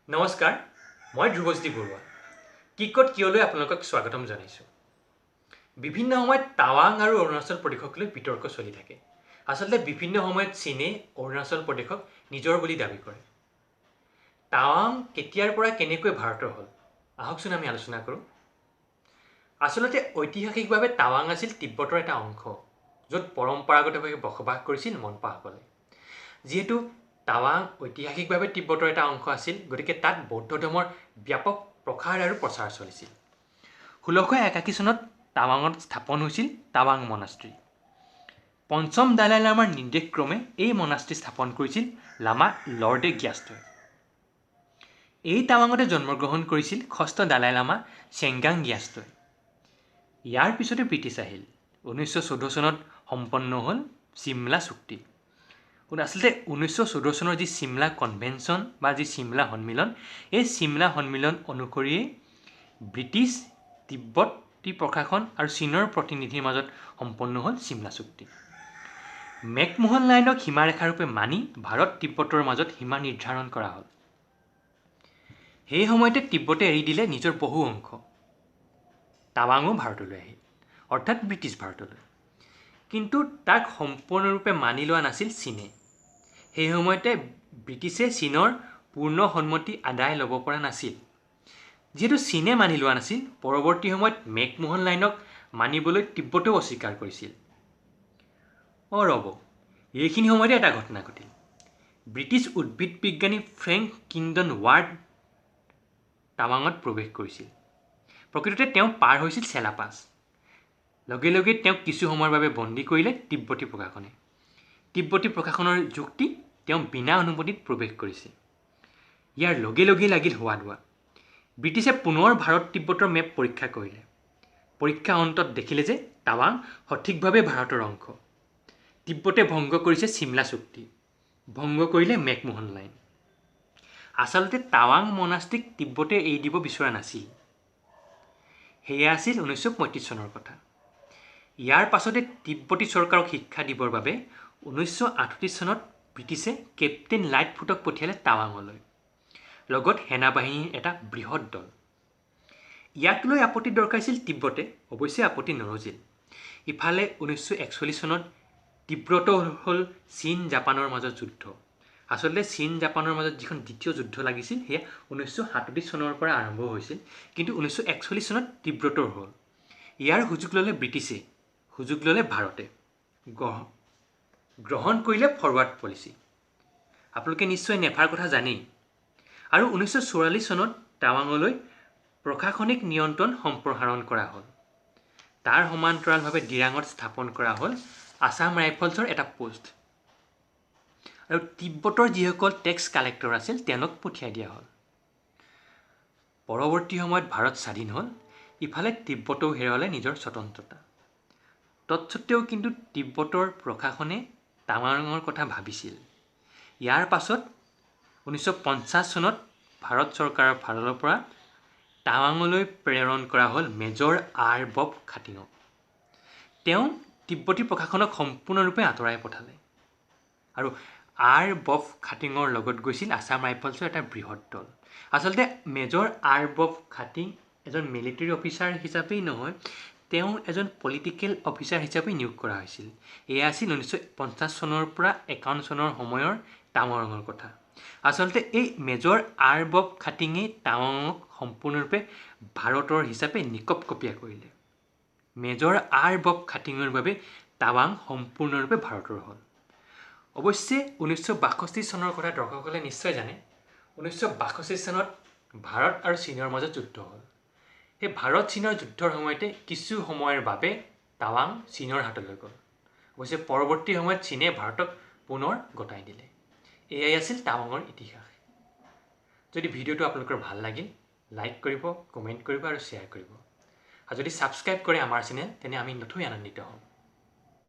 নমস্কাৰ মই ধ্ৰুৱজ্যোতি বৰুৱা কি-কট কিয়লৈ আপোনালোকক স্বাগতম জনাইছো বিভিন্ন সময়ত টাৱাং আৰু অৰুণাচল প্ৰদেশক লৈ বিতৰ্ক চলি থাকে আসলে বিভিন্ন সময়ত চীনে অৰুণাচল প্ৰদেশক নিজৰ বুলি দাবী কৰে টাৱাং কেতিয়াৰ পৰা কেনেকৈ ভাৰতৰ হ'ল আহকচোন আমি আলোচনা কৰোঁ আসলতে ঐতিহাসিকভাৱে টাৱাং আছিল তিব্বতৰ এটা অংশ য'ত পৰম্পৰাগতভাৱে বসবাস কৰিছিল মনপাসকলে যিহেতু টাৱাং ঐতিহাসিকভাৱে তিব্বতৰ এটা অংশ আছিল গতিকে তাত বৌদ্ধ ধৰ্মৰ ব্যাপক প্ৰসাৰ আৰু প্ৰচাৰ চলিছিল 1681 চনত টাৱাঙত স্থাপন হৈছিল টাৱাং মনাষ্ট্ৰী পঞ্চম দালাই লামাৰ নিৰ্দেশক্ৰমে এই মনাষ্ট্ৰী স্থাপন কৰিছিল লামা লৰ্ডে গ্যাষ্টই এই টাৱাঙতে জন্মগ্ৰহণ কৰিছিল ষষ্ঠ দালাই লামা চেংগাং গ্যাষ্টই ইয়াৰ পিছতে ব্ৰিটিছ আহিল 1914 চনত সম্পন্ন হ'ল চিমলা চুক্তি আসলে 1914 চনৰ যি চিমলা কনভেনশ্যন বা যি চিমলা সন্মিলন এই চিমলা সন্মিলন অনুসৰি ব্ৰিটিছ তিব্বতী প্ৰশাসন আৰু চীনৰ প্ৰতিনিধিৰ মাজত সম্পন্ন হ'ল চিমলা চুক্তি মেকমোহন লাইনক সীমাৰেখাৰূপে মানি ভাৰত তিব্বতৰ মাজত সীমা নিৰ্ধাৰণ কৰা হ'ল সেই সময়তে তিব্বতে এৰি দিলে নিজৰ বহু অংশ টাৱাঙো ভাৰতলৈ আহিল অৰ্থাৎ ব্ৰিটিছ ভাৰতলৈ কিন্তু তাক সম্পূৰ্ণৰূপে মানি লোৱা নাছিল চীনে সেই সময়তে ব্ৰিটিছে চীনৰ পূৰ্ণ সন্মতি আদায় ল'ব পৰা নাছিল যেহেতু চীনে মানি লোৱা নাছিল পৰৱৰ্তী সময়ত মেকমোহন লাইনক মানিবলৈ তিব্বতেও অস্বীকাৰ কৰিছিল ৰ'ব এইখিনি সময়তে এটা ঘটনা ঘটিল ব্ৰিটিছ উদ্ভিদ বিজ্ঞানী ফ্ৰেংক কিণ্ডন ৱাৰ্ড টাৱাঙত প্ৰৱেশ কৰিছিল প্ৰকৃততে তেওঁ পাৰ হৈছিল চেলাপাছ লগে লগে তেওঁক কিছু সময়ৰ বাবে বন্দী কৰিলে তিব্বতী প্ৰশাসনে তিব্বতী প্ৰশাসনৰ যুক্তি তেওঁ বিনা অনুমতিত প্ৰৱেশ কৰিছে ইয়াৰ লগে লগে লাগিল হোৱা দোৱা ব্ৰিটিছে পুনৰ ভাৰত তিব্বতৰ মেপ পৰীক্ষা কৰিলে পৰীক্ষা অন্তত দেখিলে যে টাৱাং সঠিকভাৱে ভাৰতৰ অংশ তিব্বতে ভংগ কৰিছে চিমলা চুক্তি ভংগ কৰিলে মেকমোহন লাইন আচলতে টাৱাং মনাষ্ট্ৰীক তিব্বতে এৰি দিব বিচৰা নাছিল সেয়া আছিল 1935 চনৰ কথা ইয়াৰ পাছতে তিব্বতী চৰকাৰক শিক্ষা দিবৰ বাবে 1938 চনত ব্ৰিটিছে কেপ্টেইন লাইটফুটক পঠিয়ালে টাৱাঙলৈ লগত সেনাবাহিনীৰ এটা বৃহৎ দল ইয়াক লৈ আপত্তি দৰ্শাইছিল তিব্বতে অৱশ্যে আপত্তি নৰজিল ইফালে 1941 চনত তীব্ৰত হ'ল চীন জাপানৰ মাজত যুদ্ধ আচলতে চীন জাপানৰ মাজত যিখন দ্বিতীয় যুদ্ধ লাগিছিল সেয়া 1937 চনৰ পৰা আৰম্ভ হৈছিল কিন্তু 1941 চনত তীব্ৰতৰ হ'ল ইয়াৰ সুযোগ ল'লে ব্ৰিটিছে সুযোগ ল'লে ভাৰতে গ্ৰহণ কৰিলে ফৰৱাৰ্ড পলিচি আপোনালোকে নিশ্চয় নেফাৰ কথা জানেই আৰু 1944 চনত টাৱাঙলৈ প্ৰশাসনিক নিয়ন্ত্ৰণ সম্প্ৰসাৰণ কৰা হ'ল তাৰ সমান্তৰালভাৱে ডিৰাঙত স্থাপন কৰা হ'ল আছাম ৰাইফলছৰ এটা পোষ্ট আৰু তিব্বতৰ যিসকল টেক্স কালেক্টৰ আছিল তেওঁলোক পঠিয়াই দিয়া হ'ল পৰৱৰ্তী সময়ত ভাৰত স্বাধীন হ'ল ইফালে তিব্বতেও হেৰুৱালে নিজৰ স্বতন্ত্ৰতা তৎসত্ত্বেও কিন্তু তিব্বতৰ প্ৰশাসনে টাৱাঙৰ কথা ভাবিছিল ইয়াৰ পাছত 1950 চনত ভাৰত চৰকাৰৰ ফালৰ পৰা টাৱাঙলৈ প্ৰেৰণ কৰা হ'ল মেজৰ আৰ বব খাটিঙক তেওঁ তিব্বতী প্ৰশাসনক সম্পূৰ্ণৰূপে আঁতৰাই পঠালে আৰু আৰ বব খাটিঙৰ লগত গৈছিল আছাম ৰাইফলছৰ এটা বৃহৎ দল আচলতে মেজৰ আৰ বব খাটিং এজন মিলিটাৰী অফিচাৰ হিচাপেই নহয় তেওঁ এজন পলিটিকেল অফিচাৰ হিচাপে নিয়োগ কৰা হৈছিল এয়া আছিল 1950 চনৰ পৰা 51 চনৰ সময়ৰ টাৱাঙৰ কথা আচলতে এই মেজৰ আৰ বব খাটিঙে টাৱাঙক সম্পূৰ্ণৰূপে ভাৰতৰ হিচাপে নিকপকপীয়া কৰিলে মেজৰ আৰ বব খাটিঙৰ বাবে টাৱাং সম্পূৰ্ণৰূপে ভাৰতৰ হ'ল অৱশ্যে 1962 চনৰ কথা দৰ্শকসকলে নিশ্চয় জানে 1962 চনত ভাৰত আৰু চীনৰ মাজত যুদ্ধ হ'ল সেই ভাৰত চীনৰ যুদ্ধৰ সময়তে কিছু সময়ৰ বাবে টাৱাং চীনৰ হাতলৈ গ'ল অৱশ্যে পৰৱৰ্তী সময়ত চীনে ভাৰতক পুনৰ গতাই দিলে এয়াই আছিল টাৱাঙৰ ইতিহাস যদি ভিডিঅ'টো আপোনালোকৰ ভাল লাগিল লাইক কৰিব কমেণ্ট কৰিব আৰু শ্বেয়াৰ কৰিব আৰু যদি ছাবস্ক্ৰাইব কৰে আমাৰ চেনেল তেনে আমি নথৈ আনন্দিত হ'ম